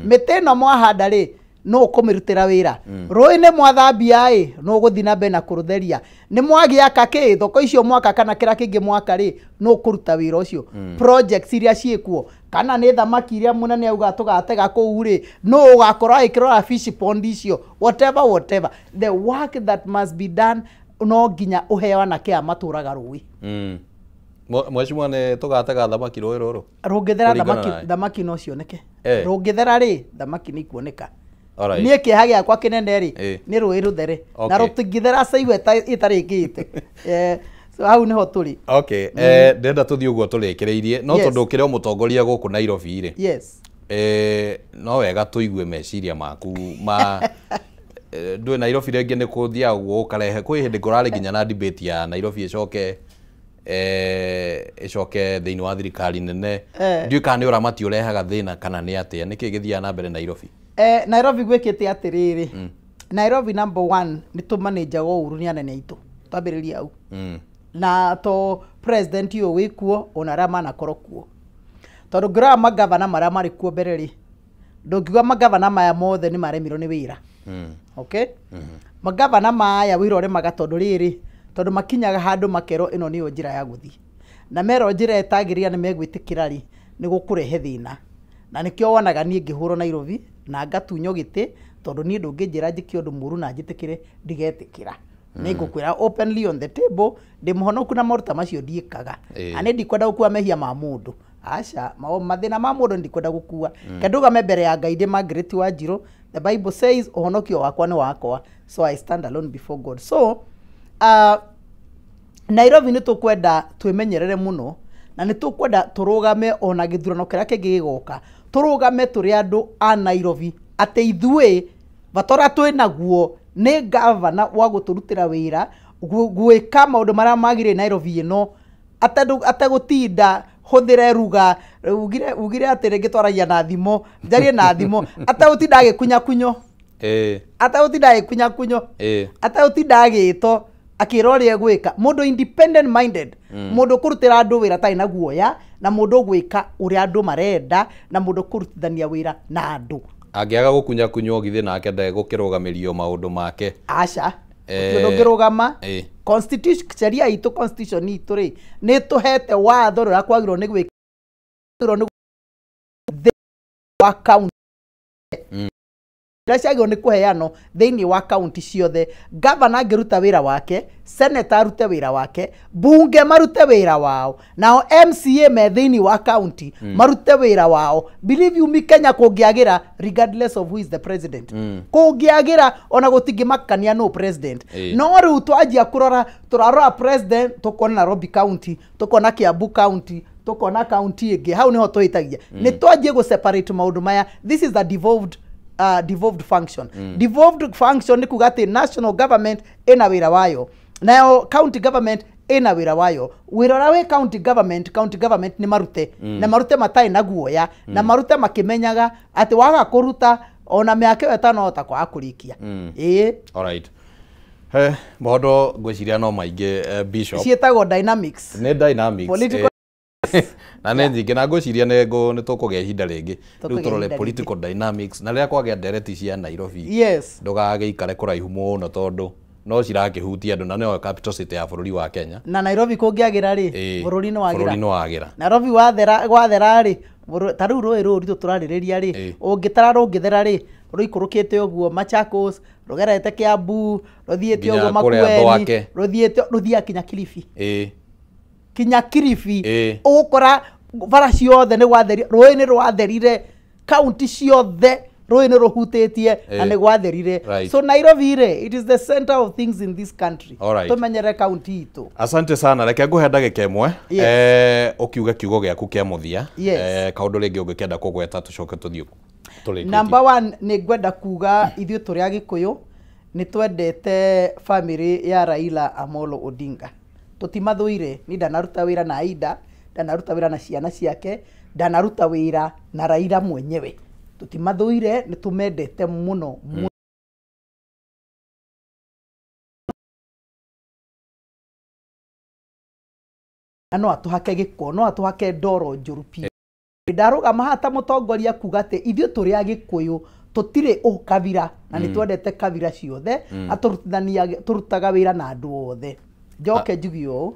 mite no mwahanda ri no kumirutira wira roi ne mwathambia no guthi na mbere na kurutheria ni mwagia kake thoko icio mwaka kana kira kingi mwaka ri no kuruta wira ucio projects iria ciekuo kana ni thamaki iria munene auga tugatega kuu ri no ugakorwo ikirora fish pond icio whatever the work that must be done no nginya uheo na kia maturaga rui mweshimwa ne tugatega thamaki roi roro rungithera thamaki no cioneke rungithera ri thamaki ni kuoneka nie kiha giakwa kinene ri ni rui ruthere na rutingithera caiwe itarikite so hau niho turi okay ndenda tuthie uguo turekereirie no tondu kire mutongoria guku Nairobi ri yes no wega tuigue meciria maku ma ndwe Nairobi renge ni kuthia guo karehe kwi hindi ngorari nginya na debate ya Nairobi icoke thiini wa thirikari nene ndiu kana ni uramati urehaga thina kana ni atia niki githia na mbere Nairobi Nairobi gwikite atiriri Nairobi number 1 ni tu manager wa uru ni anene itu twambiriria au na to president yo wikuo onarama na korokuo tondu ngira magavana maria mari kuo mbere ri ndungiwa magavana maya mothe ni maremirwo ni wira okay magavana maya wira uri magatondu riri tondu makinyaga handu makero ino niyo njira ya guthi na mero njira etagiria ni megwitikira ri ni gukurehe thina na nikio wonaga nie ngihuro Nairobi na ngatunyo giti tondu nie ndunginjira njiki undu muru na njitikire ndigetikira ni ngukwira openly on the table ndi muhonoku na maruta macio ndiikaga ani ndikwenda gukua mehia ma mundu aca mathina ma mundu ndikwenda gukua kendugame mbere ya Ngai ndi Margaret Wanjiru. The Bible says uhonokio wakwa ni wakwa, so I stand alone before God. So Nairobi ni tukwenda twimenyerere muno na ni tukwenda turugame ona githurano kiria kingi gigoka, turugame turi andu a Nairobi ate ithue batora twi naguo ni governor wa guturutira wira gwika maundu maria magire Nairobi ino ate gutinda huthire ruga ugire ati ringi twaragia na thimo njarie na thimo ate gutinda agikunya kunyo ate gutinda agikunya kunyo ate gutinda agito akira uria gwika mundu independent minded mundu kurutira andu wira tai na guoya na mundu gwika uria andu marenda na mundu kurutithania wira na andu angiaga gukunya kunyo githe nake ndegukirugamirio maundu make aca ndungirugama constitution sheria itu constitution itu ri ni tuhete watho ria kwagirwo ni gwikirwo wa county Rashagwo ni kuheano thiini wa county ciothe. Governor angiruta wira wake, senator arute wira wake, bunge marute wira wao, nao MCA me thiini wa county marute wira wao. Believe you me, Kenya kungiagira regardless of who is the president. Kungiagira ona gutingimakania no president. No riu twanjia kurora turarora president tukona Nairobi county, tukona Kiambu county, tukona county ingi hau niho twitagia. Ni twanjie go separate maundu maya. This is a devolved function. Devolved function ni kugati national government ina wira wayo, nayo county government ina wira wayo. Wira rawe county government ni marute na marute matai na guoya na marute makimenyaga ati waga kuruta ona miaka 5 otakwa akurikia. Alright. Modo gwiciria no maingi bishop cietagwo dynamics. Ni dynamics political na nengi na gwiciria nego ni tukugia ihinda ringi riu turore political dynamics na ria kwagea ndereti cia Nairobi. Yes, ndugage ikare kuraihu muno tondu no cirakihutia andu na nio capital city ya bururi wa Kenya na Nairobi kungiagira ri bururi no wagira Nairobi wathera ri tariu roi ruri turaririria ri ungitara rungithera ri ruikurukite uguo Machakos rugerete Kiambu ruthiete uguo Makueni ruthia kinya Kilifi kinya Kilifi ukora bara ciothe ni gwatheri roi ni rwatherire county ciothe roi ni ruhutetie na ni gwatherire. So Nairobi re it is the center of things in this country. Tumenyere county itu. Asante sana, reke nguhe ndagika imwe ukiuga kiugo giaku kia muthia kaundu ringi ungikenda kugweta tucoke tuthio Number 1 ni ngwenda kuga ithuĩ tũrĩ Agĩkũyũ nĩ twendete family ya Raila Amolo Odinga. Tũtimathũire, ni ndanaruta wĩra na Aida, ndanaruta wĩra na ciana ciake, ndanaruta wĩra na Raila mwenyewe. Tũtimathũire, nĩ tũmendete mũno. No atuhake gĩko, no atuhake ndoro njũru piũ. Ndarugama hata mutongoria kuga ati ithuĩ tũrĩ Agĩkũyũ tutire ukabira na ni twendete kabira ciothe aturutithania turutaga wira na andu othe. Njoke njugio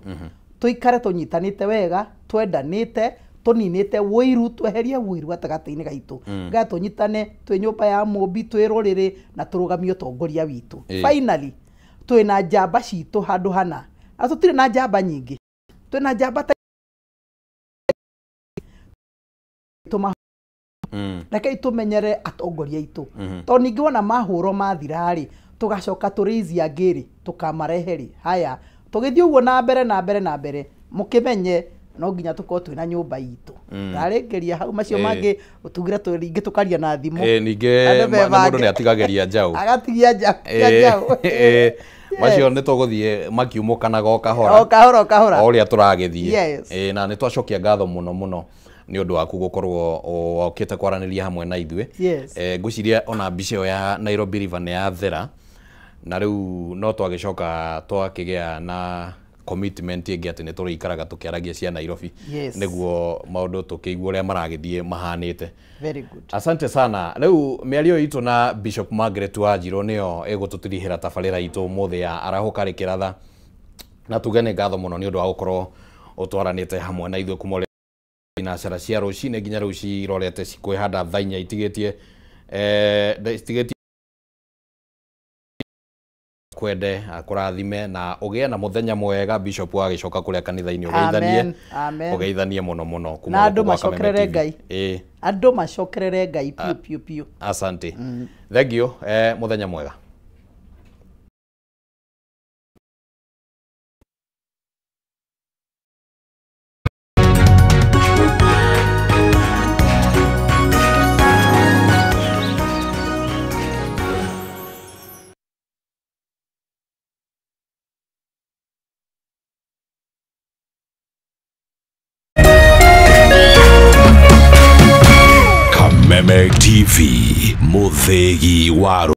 tuikare tunyitanite wega, twendanite, tuninite wiru, tweherie wiru gatagati-ini gaitu, ga tunyitane twi nyumba ya Mumbi, twi ruriri na turugamie utongoria witu. Finally twina njamba citu handu hana, atutire na njamba nyingi, twina njamba reke tumenyere atongoria itu to ningi wona mahuro mathirari tugacoka turizia ngiri tukamareheri haya tugithii uguo na mbere mukimenye no nginya tuko twina nyumba itu ndarengeria hau macio mangi utugira turingi tukaria na thimu ningi mundu ni atigageria njau agatigia njau macio ni tuguthie makiumukanaga o kahora uria turagithie na ni twacokia ngatho muno ni undu waku gukorwo okite kwaraniria hamwe na ithuĩ. Ngwiciria ona mbica ĩyo ya Nairobi River nĩ yathera na rĩu no twagicoka twakigĩa na commitment ĩngĩ atĩ nĩ tũrĩikaraga tũkĩaragia cia Nairobi nĩguo maũndũ tũkĩigua ũrĩa maragĩthiĩ mahanĩte. Very good. Asante sana. Rĩu mĩario itũ na Bishop Margaret Wanjiru nĩyo ĩgũtũtirihĩra tabarĩra itũ mũthĩ ya Arahũka Rĩkĩratha na tuge nĩ ngatho mũno nĩ ũndũ wa gũkorwo ũtwaranĩte hamwe na ithuĩ kuma na cara cia rũcinĩ nginya rĩu cirorete cikwĩhanda thaa 4 itigetie akwende akurathime na ugie na muthenya mwega Bishop agicoka kuria kanitha-ini ugeithanie ugeithanie muno kuma na andu macokerere Ngai andu macokerere Ngai piu asante thank you muthenya mwega Kameme TV Muthegi wa